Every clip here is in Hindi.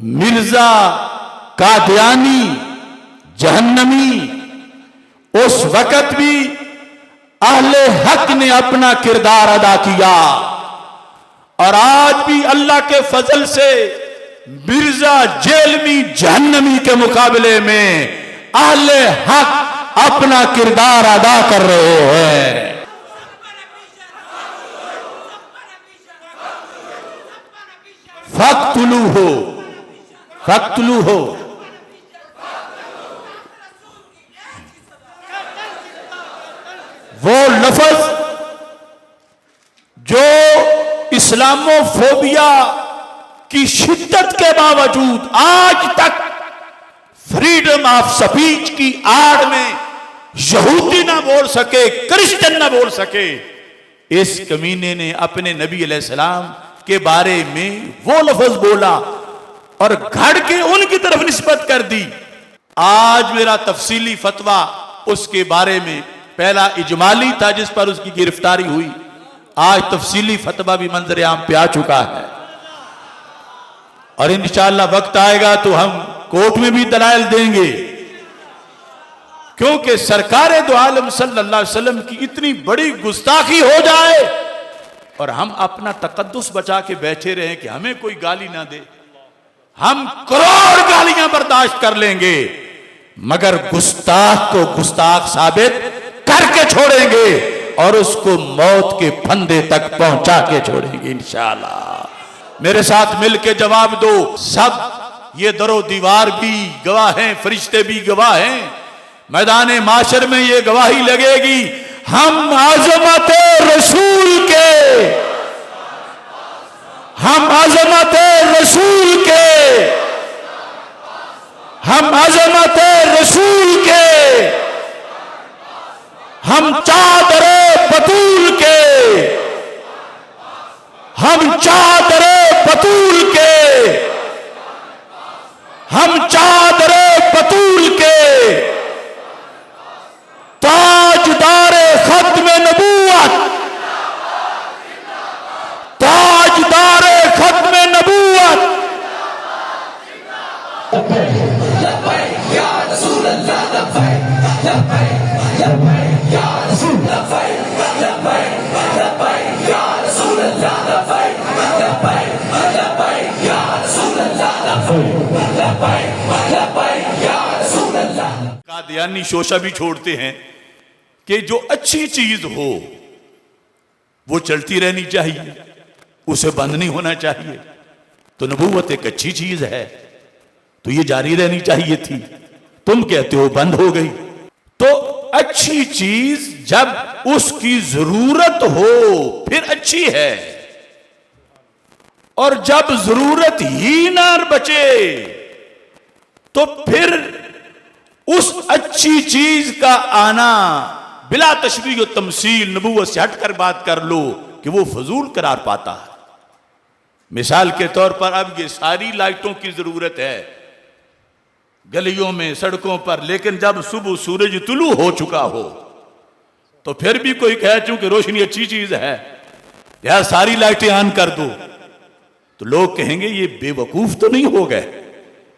मिर्जा कादियानी जहन्नमी, उस वक्त भी अहले हक ने अपना किरदार अदा किया। और आज भी अल्लाह के फजल से मिर्जा जेलमी जहन्नमी के मुकाबले में अहले हक अपना किरदार अदा कर रहे हैं। फक्तुलू हो वो लफ्ज जो इस्लामोफोबिया की शिद्दत के बावजूद आज तक फ्रीडम ऑफ स्पीच की आड़ में यहूदी ना बोल सके, क्रिश्चियन ना बोल सके, इस कमीने ने अपने नबी अलैहिस्सलाम के बारे में वो लफ्ज बोला और घड़ के उनकी तरफ निस्बत कर दी। आज मेरा तफसीली फतवा उसके बारे में, पहला इजमाली था जिस पर उसकी गिरफ्तारी हुई, आज तफसीली फतवा भी मंजर आम पे आ चुका है। और इंशाअल्लाह वक्त आएगा तो हम कोर्ट में भी दलाइल देंगे, क्योंकि सरकारे दो आलम सल्लल्लाहु अलैहि वसल्लम की इतनी बड़ी गुस्ताखी हो जाए और हम अपना तकद्दुस बचा के बैठे रहे कि हमें कोई गाली ना दे। हम करोड़ गालियां बर्दाश्त कर लेंगे, मगर गुस्ताख को गुस्ताख साबित करके छोड़ेंगे और उसको मौत के फंदे तक पहुंचा के छोड़ेंगे इंशाअल्लाह। मेरे साथ मिलके जवाब दो सब, ये दरो दीवार भी गवाह हैं, फरिश्ते भी गवाह हैं, मैदाने माशर में ये गवाही लगेगी। हम आज़मत रसूल के, हम आज़मत रसूल के, हम आज़मत रसूल के, हम चादरे बतूल के, हम चादरे बतूल के, हम चादरे बतूल के, ताजदारे खत्म नबूवत, ताजदारे खत्म नबूवत। कादियानी शोशा भी छोड़ते हैं कि जो अच्छी चीज हो वो चलती रहनी चाहिए, उसे बंद नहीं होना चाहिए। तो नबूवत एक अच्छी चीज है तो ये जारी रहनी चाहिए थी, तुम कहते हो बंद हो गई। तो अच्छी चीज जब उसकी जरूरत हो फिर अच्छी है, और जब जरूरत ही ना बचे तो फिर उस अच्छी चीज का आना बिला तशबीह व तमसील, नबूवत से हटकर बात कर लो कि वो फजूल करार पाता है। मिसाल के तौर पर अब ये सारी लाइटों की जरूरत है गलियों में, सड़कों पर, लेकिन जब सुबह सूरज तुलू हो चुका हो तो फिर भी कोई कहे चूंकि रोशनी अच्छी चीज है यार सारी लाइटें ऑन कर दो, तो लोग कहेंगे ये बेवकूफ तो नहीं हो गए,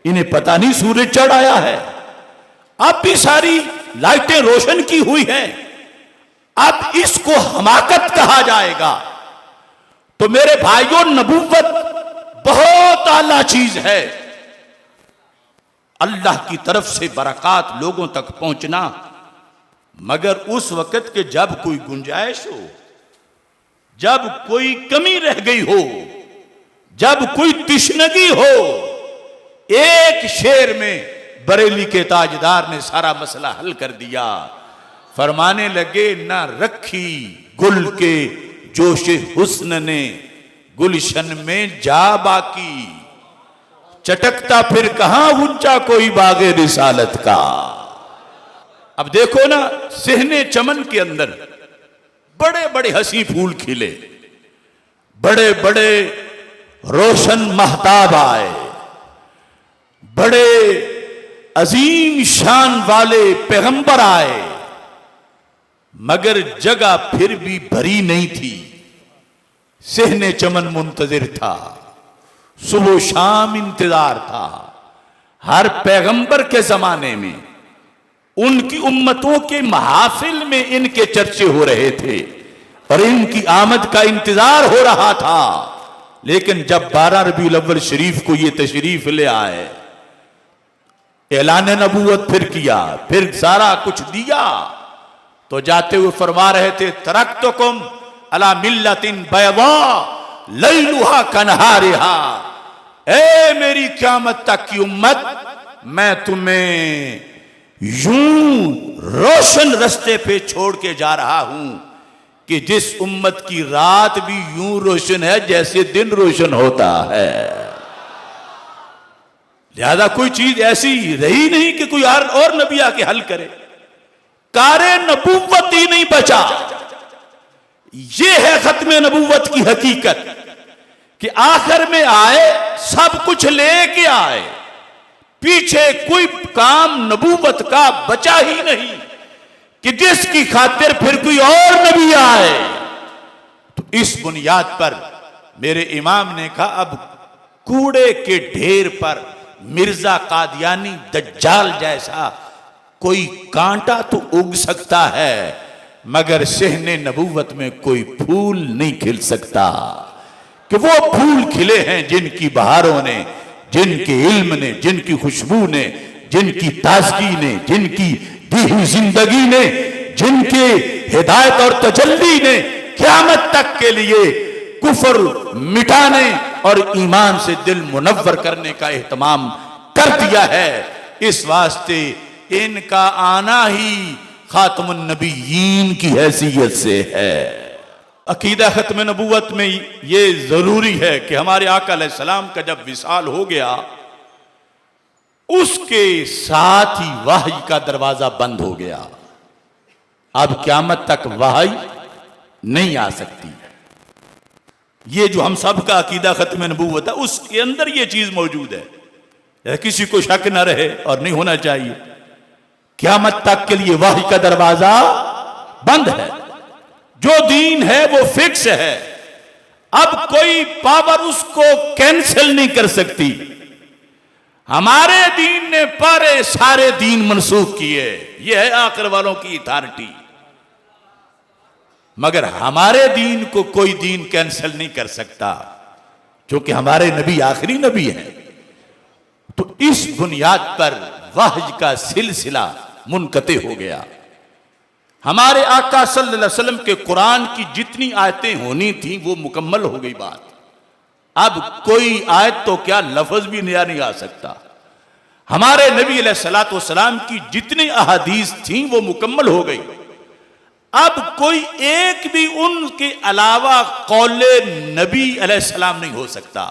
इन्हें पता नहीं सूरज चढ़ आया है। अब भी सारी लाइटें रोशन की हुई हैं, अब इसको हमाकत कहा जाएगा। तो मेरे भाइयों, नबूवत बहुत आला चीज है, अल्लाह की तरफ से बरकत लोगों तक पहुंचना, मगर उस वक्त के जब कोई गुंजाइश हो, जब कोई कमी रह गई हो, जब कोई तिश्नगी हो। एक शेर में बरेली के ताजदार ने सारा मसला हल कर दिया, फरमाने लगे ना रखी गुल के जोशे हुस्न ने गुलशन में जा बाकी, चटकता फिर कहां ऊंचा कोई बागे रिसालत का। अब देखो ना, सेहने चमन के अंदर बड़े बड़े हंसी फूल खिले, बड़े बड़े रोशन महताब आए, बड़े अजीम शान वाले पैगंबर आए, मगर जगह फिर भी भरी नहीं थी। सेहने चमन मुंतजिर था, सुबह शाम इंतजार था। हर पैगंबर के जमाने में उनकी उम्मतों के महाफिल में इनके चर्चे हो रहे थे और इनकी आमद का इंतजार हो रहा था। लेकिन जब 12 रबीउल अव्वल शरीफ को ये तशरीफ ले आए, ऐलान नबूवत फिर किया, फिर सारा कुछ दिया, तो जाते हुए फरमा रहे थे, तरक्तुकुम अला मिल्लतिन बैदा लैलुहा कनहारिहा। ए मेरी क़यामत तक की उम्मत, मैं तुम्हें यूं रोशन रास्ते पे छोड़ के जा रहा हूं कि जिस उम्मत की रात भी यूं रोशन है जैसे दिन रोशन होता है। लिहाजा कोई चीज ऐसी रही नहीं कि कोई और नबी आके हल करे। कारे नबूवत ही नहीं बचा। यह है खत्म नबूवत की हकीकत कि आखिर में आए, सब कुछ लेके आए, पीछे कोई काम नबूवत का बचा ही नहीं कि जिसकी खातिर फिर कोई और नबी आए। तो इस बुनियाद पर मेरे इमाम ने कहा, अब कूड़े के ढेर पर मिर्जा कादियानी दज्जाल जैसा कोई कांटा तो उग सकता है, मगर सहने नबूवत में कोई फूल नहीं खिल सकता। कि वो फूल खिले हैं जिनकी बहारों ने, जिनके इल्म ने, जिनकी खुशबू ने, जिनकी ताजगी ने, जिनकी दी हुई जिंदगी ने, जिनके हिदायत और तजल्ली ने क़यामत तक के लिए कुफर मिटाने और ईमान से दिल मुनव्वर करने का एहतमाम कर दिया है। इस वास्ते इनका आना ही खातमुन नबीयीन की हैसियत से है। अकीदा खत्म नबूवत में ये जरूरी है कि हमारे आका अलैहिस्सलाम का जब विसाल हो गया, उसके साथ ही वही का दरवाजा बंद हो गया। अब क़यामत तक वही नहीं आ सकती। ये जो हम सब का अकीदा खत्म नबूवत है, उसके अंदर ये चीज मौजूद है, किसी को शक न रहे और नहीं होना चाहिए। क़यामत तक के लिए वही का दरवाजा बंद है। जो दीन है वो फिक्स है, अब कोई पावर उसको कैंसिल नहीं कर सकती। हमारे दीन ने पारे सारे दीन मनसूख किए, यह है आखिर वालों की अथॉरिटी, मगर हमारे दीन को कोई दीन कैंसिल नहीं कर सकता, क्योंकि हमारे नबी आखिरी नबी हैं। तो इस बुनियाद पर वहज का सिलसिला मुनक़ते हो गया। हमारे आका सल्लल्लाहु अलैहि वसल्लम के कुरान की जितनी आयतें होनी थी वो मुकम्मल हो गई बात। अब कोई आयत तो क्या लफ्ज भी नया नहीं आ सकता। हमारे नबी अलैहिस्सलातु वस्सलाम की जितनी अहादीस थी वो मुकम्मल हो गई। अब कोई एक भी उनके अलावा कौले नबी अलैहिस्सलाम नहीं हो सकता।